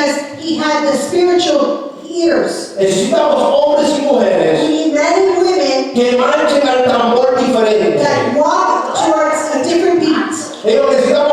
because he had the spiritual ears. Necesitamos hombres y mujeres We need men and women que marchen al tambor diferente. that walk towards a different beat. Necesitamos